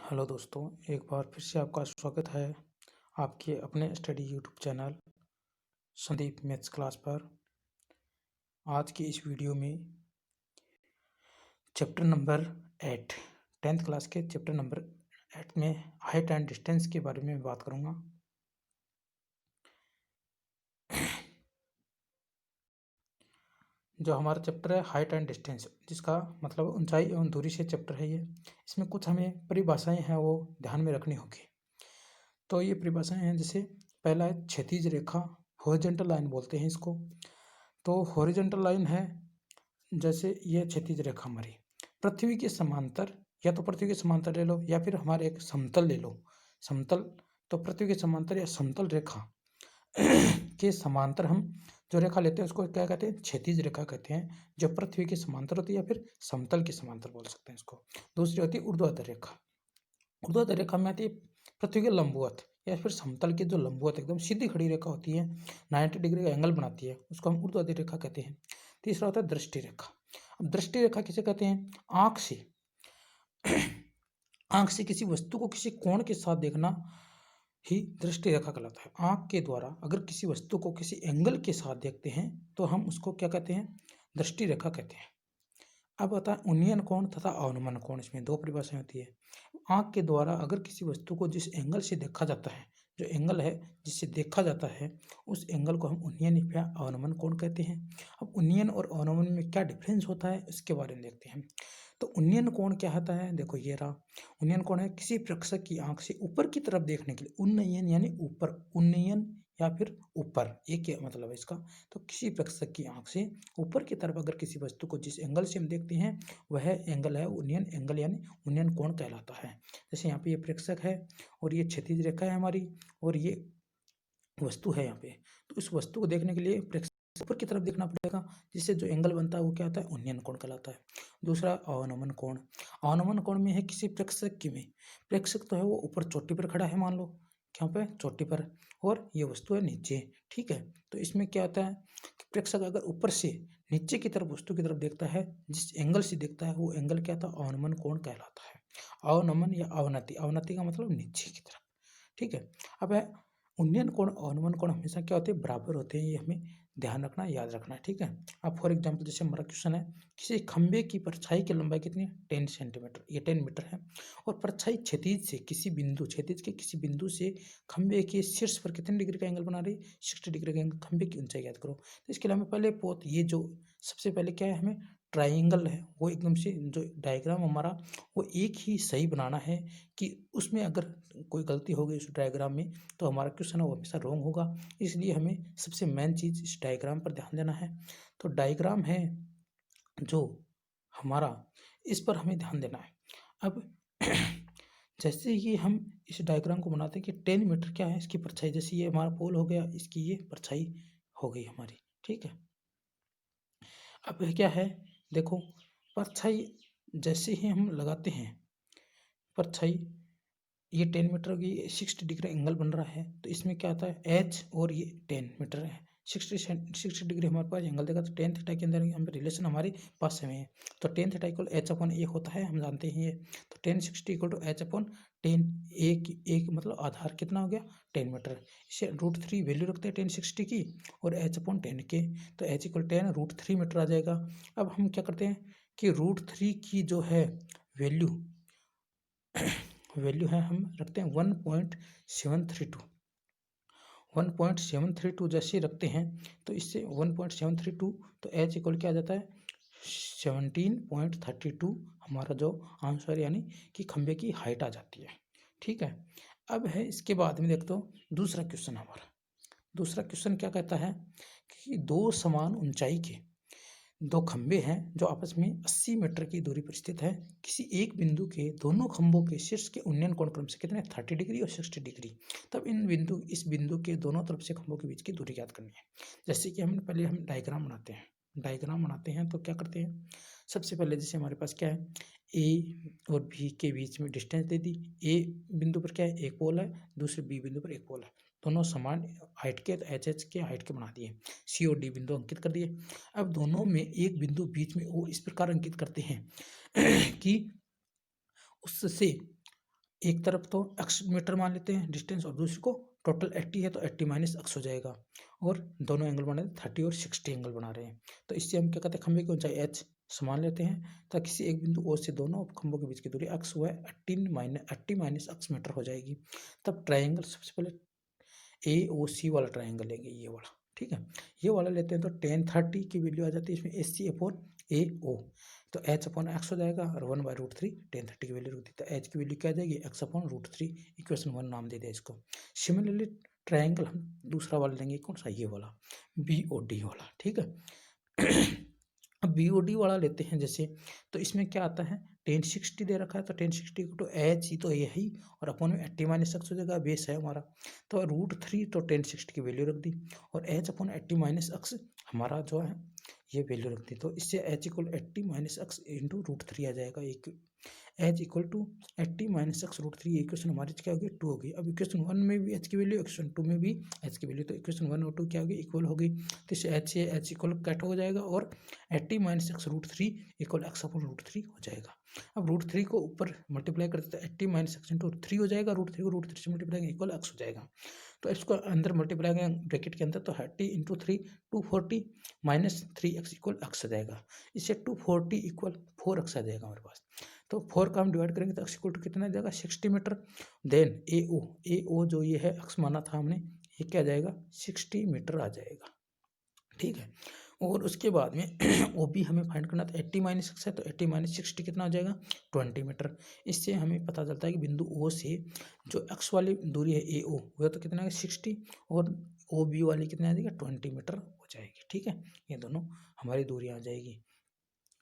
Hello दोस्तों, एक बार फिर से आपका स्वागत है आपके अपने study YouTube channel Sandeep maths class पर। आज की इस वीडियो में चैप्टर नंबर 8 10th क्लास के चैप्टर नंबर 8 में हाइट एंड डिस्टेंस के बारे में बात करूंगा। जो हमारा चैप्टर है हाइट एंड डिस्टेंस, जिसका मतलब ऊंचाई एवं दूरी से चैप्टर है ये। इसमें कुछ हमें परिभाषाएं हैं वो ध्यान में रखनी होगी। तो ये परिभाषाएं हैं, जैसे पहला है क्षैतिज रेखा, हॉरिजॉन्टल लाइन बोलते हैं इसको। तो हॉरिजॉन्टल लाइन है जैसे ये क्षैतिज रेखा हमारी पृथ्वी के समांतर, या तो पृथ्वी के समांतर ले लो या फिर हमारे एक समतल ले लो। समतल तो पृथ्वी के समांतर या समतल रेखा के समांतर हम जो रेखा लेते हैं उसको क्या कहते हैं? क्षैतिज रेखा कहते हैं, जो पृथ्वी के समांतर होती है या फिर समतल के समांतर बोल सकते हैं इसको। दूसरी होती है ऊर्ध्वाधर रेखा। ऊर्ध्वाधर रेखा में आती है पृथ्वी के लंबवत या फिर समतल के जो लंबवत एकदम सीधी खड़ी रेखा होती है, 90 डिग्री का एंगल बनाती है, उसको हम ऊर्ध्वाधर रेखा कहते हैं। तीसरा होता है दृष्टि रेखा। अब दृष्टि रेखा किसे कहते हैं? आंख से आंख से किसी वस्तु को किसी कोण के साथ देखना ही दृष्टि रेखा कहलाता है। आंख के द्वारा अगर किसी वस्तु को किसी एंगल के साथ देखते हैं तो हम उसको क्या कहते हैं? दृष्टि रेखा कहते हैं। अब आता है उन्नयन कोण तथा अवनमन कोण। इसमें दो परिभाषाएं होती है। आंख के द्वारा अगर किसी वस्तु को जिस एंगल से देखा जाता है, जो एंगल है जिससे देखा जाता है, उस एंगल को हम उन्नयन या अवनमन कोण कहते हैं। अब उन्नयन और अवनमन में क्या डिफरेंस होता है इसके बारे में देखते हैं। तो उन्नयन कोण क्या होता है? देखो ये रहा। उन्नयन कोण है किसी प्रेक्षक की आंख से ऊपर की तरफ देखने के लिए। उन्नयन यानी ऊपर, उन्नयन या फिर ऊपर, ये क्या मतलब है इसका? तो किसी प्रेक्षक की आंख से ऊपर की तरफ अगर किसी वस्तु को जिस एंगल से हम देखते हैं वह एंगल है उन्नयन एंगल यानी उन्नयन कोण कहलाता है। जैसे यहाँ पे ये प्रेक्षक है और ये क्षैतिज रेखा है हमारी और ये वस्तु है यहाँ पे। तो इस वस्तु को देखने के लिए प्रेक्षक ऊपर की तरफ देखना पड़ेगा, जिससे जो एंगल बनता है वो क्या होता है? उन्नयन कोण कहलाता है। दूसरा अवनमन कोण। अवनमन कोण में है किसी प्रेक्षक की में, प्रेक्षक तो है वो ऊपर चोटी पर खड़ा है, मान लो क्या पे चोटी पर, और ये वस्तु है नीचे। ठीक है, तो इसमें क्या होता है कि प्रेक्षक अगर ऊपर से नीचे की तरफ वस्तु की तरफ देखता है, जिस एंगल से देखता है वो एंगल क्या था? अवनमन कोण कहलाता है। अवनमन या अवनति, अवनति का मतलब नीचे की तरफ। ठीक है, अब है उन्नयन कोण अवनमन कोण हमेशा क्या होते हैं? बराबर होते हैं। ये हमें ध्यान रखना, याद रखना है। ठीक है, अब फॉर एग्जांपल जैसे हमारा क्वेश्चन है, किसी खंबे की परछाई की लंबाई कितनी है? 10 सेंटीमीटर, ये 10 मीटर है। और परछाई क्षैतिज से किसी बिंदु, क्षैतिज के किसी बिंदु से खंबे के शीर्ष पर कितने डिग्री का एंगल बना रही है? 60 डिग्री का एंगल। खंबे की ऊंचाई याद करो। तो इसके लिए हमें पहले ये जो सबसे पहले क्या है, हमें ट्राइंगल है वो एकदम से जो डायग्राम हमारा वो एक ही सही बनाना है, कि उसमें अगर कोई गलती हो गई उस डायग्राम में तो हमारा क्वेश्चन है वो हमेशा रॉन्ग होगा। इसलिए हमें सबसे मेन चीज़ इस डायग्राम पर ध्यान देना है। तो डायग्राम है जो हमारा, इस पर हमें ध्यान देना है। अब जैसे ही हम इस डायग्राम को बनाते हैं कि 10 मीटर क्या है इसकी परछाई, जैसे ये हमारा पोल हो गया, इसकी ये परछाई हो गई हमारी। ठीक है, अब क्या है, देखो परछाई जैसे ही हम लगाते हैं परछाई, ये 10 मीटर की 60 डिग्री एंगल बन रहा है। तो इसमें क्या आता है? एच और ये 10 मीटर है, 60 डिग्री हमारे पास एंगल देगा। तो टेन थीटा के अंदर हम रिलेशन हमारे पास में है। तो tan theta equal H upon A होता है, हम जानते हैं ये। तो 1060 इक्वल टू एच अपॉन 10, एक मतलब आधार कितना हो गया? 10 मीटर। इसे √3 वैल्यू रखते हैं 1060 की और एच अपॉन 10 के, तो एच इक्वल 10 √3 मीटर आ जाएगा। अब हम क्या करते हैं कि √3 की जो है वैल्यू है हम रखते हैं 1.732। 1.732 जैसे रखते हैं तो इससे 1.732, तो एच इक्वल क्या आ जाता है? 17.32 हमारा जो आंसर यानी कि खंबे की हाइट आ जाती है। ठीक है, अब है इसके बाद में देखते हो दूसरा क्वेश्चन हमारा। दूसरा क्वेश्चन क्या कहता है कि दो समान ऊंचाई के दो खंबे हैं जो आपस में 80 मीटर की दूरी पर स्थित है। किसी एक बिंदु के दोनों खंभों के शीर्ष के उन्नयन कोण क्रम से कितने? 30 डिग्री और 60 डिग्री। तब इस बिंदु के दोनों तरफ से खंभों के बीच की दूरी याद करनी है। जैसे कि हम पहले डायग्राम बनाते हैं। डायग्राम बनाते हैं तो क्या करते हैं, सबसे पहले जैसे हमारे पास क्या है, ए और बी के बीच में डिस्टेंस दे दी। ए बिंदु पर क्या है? एक पोल है, दूसरे बी बिंदु पर एक पोल है, दोनों समान हाइट के, एच एच के हाइट के बना दिए। सी और डी बिंदु अंकित कर दिए। अब दोनों में एक बिंदु बीच में वो इस प्रकार अंकित करते हैं कि उससे एक तरफ तो x मीटर मान लेते हैं डिस्टेंस, और दूसरी को टोटल 80 है तो 80 माइनस x हो जाएगा, और दोनों एंगल बना 30 और 60 एंगल बना रहे हैं। तो इससे हम क्या कहते हैं, खंभे की ऊंचाई h समान लेते हैं, तो किसी एक बिंदु O से दोनों खंभों के बीच की दूरी x हुआ है 80 माइनस x मीटर हो जाएगी। तब ट्राइंगल सबसे पहले AOC वाला ट्राइंगल लेंगे, ये वाला, ठीक है। ये वाला लेते हैं तो tan 30 की वैल्यू आ जाती है इसमें AC अपॉन AO, तो h अपॉन x हो जाएगा, और 1/√3 tan 30 की वैल्यू रख दी, तो h की वैल्यू क्या आ जाएगी, x अपॉन √3, इक्वेशन 1 नाम दे दिया इसको। सिमिलरली ट्राइंगल हम दूसरा वाला लेंगे, कौन सा, ये वाला BOD वाला, ठीक है। अब BOD वाला लेते हैं जैसे, तो इसमें क्या आता है, tan 60 दे रखा है, तो tan 60 तो h ही तो यही, और अपॉन में 80 माइनस x हो जाएगा, बेस है हमारा, तो √3 तो tan 60 की वैल्यू रख दी, और h अपॉन 80 माइनस x हमारा जो है ये वैल्यू रख दी, तो इससे h equal 80 minus x into √3 आ जाएगा, एक h equal to 80 minus x √3, equation हमारी क्या होगी, 2 होगी। अब इक्वेशन 1 में भी h की वैल्यू, इक्वेशन 2 में भी h की वैल्यू, तो इक्वेशन 1 और 2 क्या होगी, इक्वल होगी, तो इससे h से h इक्वल कट हो जाएगा, और 80 minus x √3 equal x upon √3 हो जाएगा। अब √3 को ऊपर मल्टीप्लाई करते तो 80 माइनस x इंटू 3 हो जाएगा, √3 को √3 से मल्टीप्लाई इक्वल x हो जाएगा, तो इसको अंदर मल्टीप्लाई करेंगे ब्रैकेट के अंदर, तो 80 into 3 240 minus 3x equal x आ जाएगा, इससे 240 इक्वल 4x आ जाएगा हमारे पास, तो 4 का हम डिवाइड करेंगे तो x इक्वल टू कितना आ जाएगा, 60 मीटर। देन AO जो ये है x माना था हमने, ये क्या आ जाएगा, 60 मीटर आ जाएगा, ठीक है। और उसके बाद में OB हमें फाइंड करना, तो 80 माइनस x है, तो 80 माइनस 60 कितना हो जाएगा, 20 मीटर। इससे हमें पता चलता है कि बिंदु O से जो x वाली दूरी है AO, वह तो कितना है 60, और OB वाली कितना आ जाएगा 20 मीटर हो जाएगी, ठीक है। ये दोनों हमारी दूरियाँ आ जाएगी।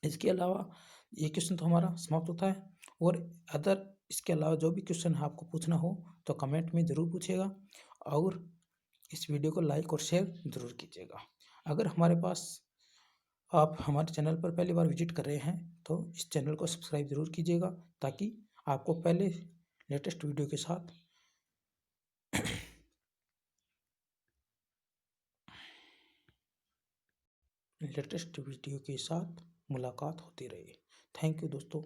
इसके अलावा ये क्वेश्चन तो हमारा समाप्त होता है, और अदर इसके अलावा जो भी क्वेश्चन आपको पूछना हो तो कमेंट में ज़रूर पूछिएगा, और इस वीडियो को लाइक और शेयर ज़रूर कीजिएगा। अगर हमारे पास आप हमारे चैनल पर पहली बार विजिट कर रहे हैं तो इस चैनल को सब्सक्राइब ज़रूर कीजिएगा, ताकि आपको पहले लेटेस्ट वीडियो के साथ मुलाकात होती रहे। थैंक यू दोस्तों।